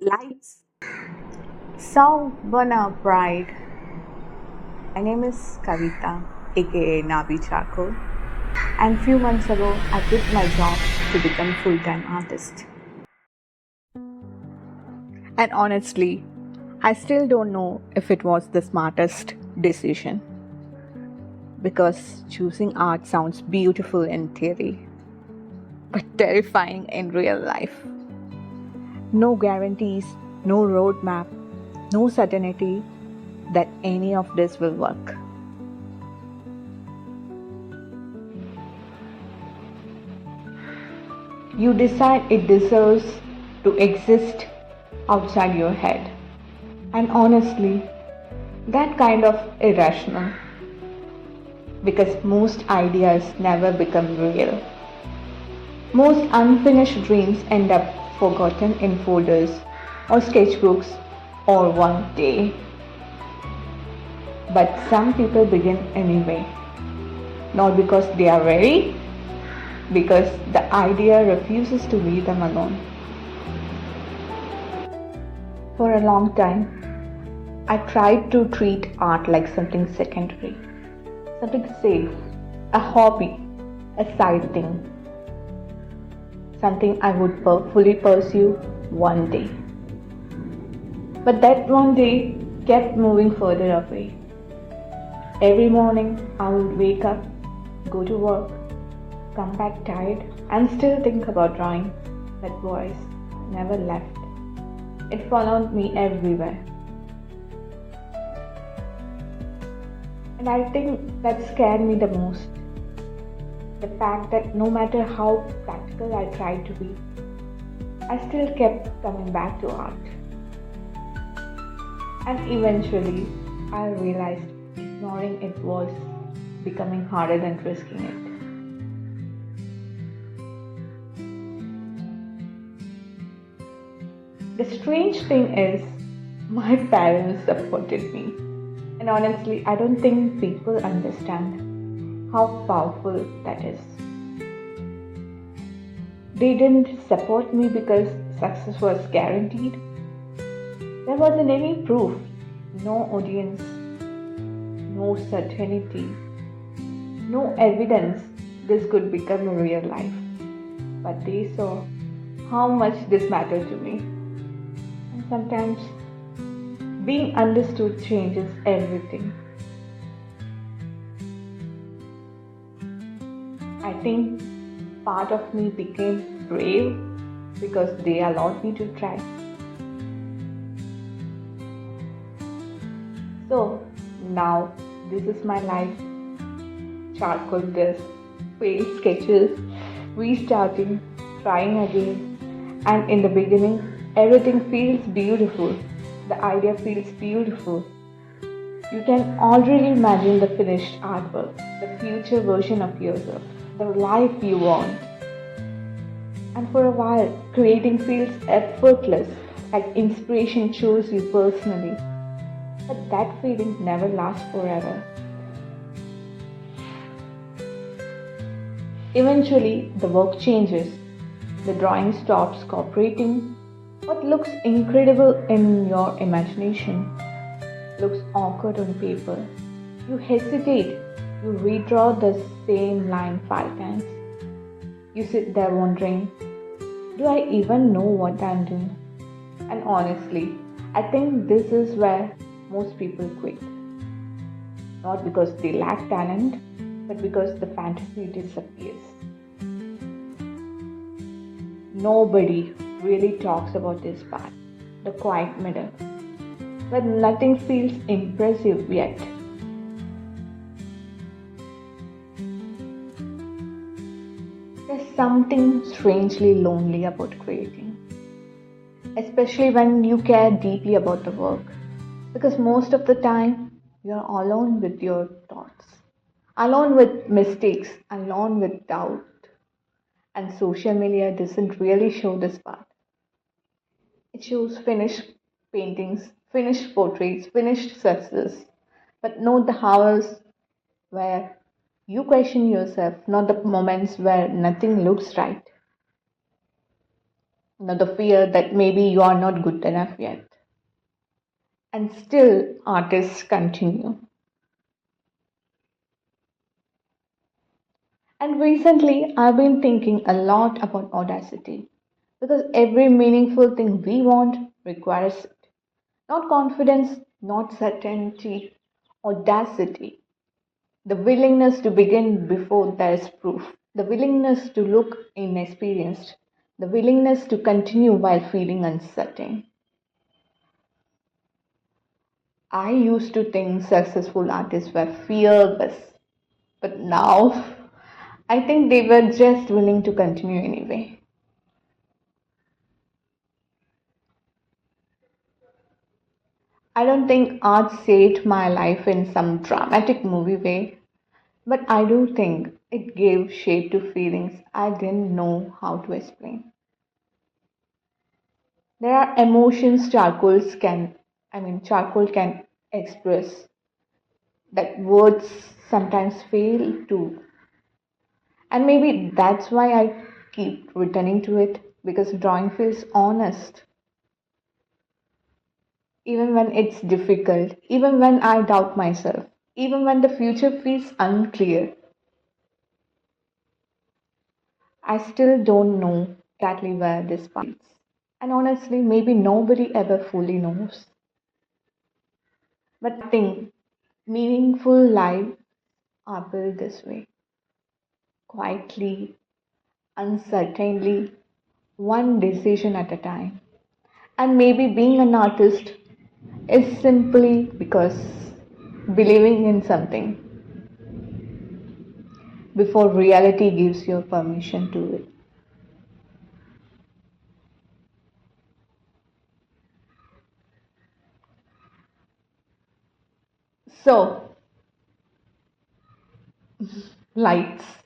Lights. So, Bona Bride. My name is Kavita, aka Nabi Charcoal, and few months ago I quit my job to become full-time artist. And honestly, I still don't know if it was the smartest decision because choosing art sounds beautiful in theory, but terrifying in real life. No guarantees, no roadmap, no certainty that any of this will work. You decide it deserves to exist outside your head. And honestly, that kind of irrational because most ideas never become real. Most unfinished dreams end up forgotten in folders or sketchbooks or one day. But some people begin anyway, not because they are ready, because the idea refuses to leave them alone. For a long time, I tried to treat art like something secondary, something safe, a hobby, a side thing, something I would fully pursue one day. But that one day kept moving further away. Every morning I would wake up, go to work, come back tired, and still think about drawing. That voice never left. It followed me everywhere. And I think that scared me the most. The fact that no matter how practical I tried to be, I still kept coming back to art. And eventually, I realized ignoring it was becoming harder than risking it. The strange thing is, my parents supported me. And honestly, I don't think people understand how powerful that is. They didn't support me because success was guaranteed. There wasn't any proof, no audience, no certainty, no evidence this could become a real life. But they saw how much this mattered to me. And sometimes being understood changes everything. I think part of me became brave because they allowed me to try. So now this is my life. Charcoal dust, failed sketches, restarting, trying again. And in the beginning, everything feels beautiful. The idea feels beautiful. You can already imagine the finished artwork, the future version of yourself, the life you want. And for a while, creating feels effortless, like inspiration chose you personally. But that feeling never lasts forever. Eventually, the work changes. The drawing stops cooperating. What looks incredible in your imagination looks awkward on paper. You hesitate. You redraw the same line 5 times. You sit there wondering, do I even know what I'm doing? And honestly, I think this is where most people quit. Not because they lack talent, but because the fantasy disappears. Nobody really talks about this part, the quiet middle, where nothing feels impressive yet. There's something strangely lonely about creating, especially when you care deeply about the work, because most of the time you're alone with your thoughts, alone with mistakes, alone with doubt, and social media doesn't really show this part. It shows finished paintings, finished portraits, finished success, but not the hours where you question yourself, not the moments where nothing looks right. The fear that maybe you are not good enough yet. And still, artists continue. And recently, I've been thinking a lot about audacity because every meaningful thing we want requires it. Not confidence, not certainty, audacity. The willingness to begin before there is proof, the willingness to look inexperienced, the willingness to continue while feeling uncertain. I used to think successful artists were fearless, but now I think they were just willing to continue anyway. I don't think art saved my life in some dramatic movie way, but I do think it gave shape to feelings I didn't know how to explain. There are emotions charcoal can express that words sometimes fail to. And maybe that's why I keep returning to it because drawing feels honest. Even when it's difficult, even when I doubt myself, even when the future feels unclear, I still don't know exactly where this path leads. And honestly, maybe nobody ever fully knows. But I think meaningful lives are built this way quietly, uncertainly, one decision at a time. And maybe being an artist is simply because believing in something before reality gives you permission to it. So, lights.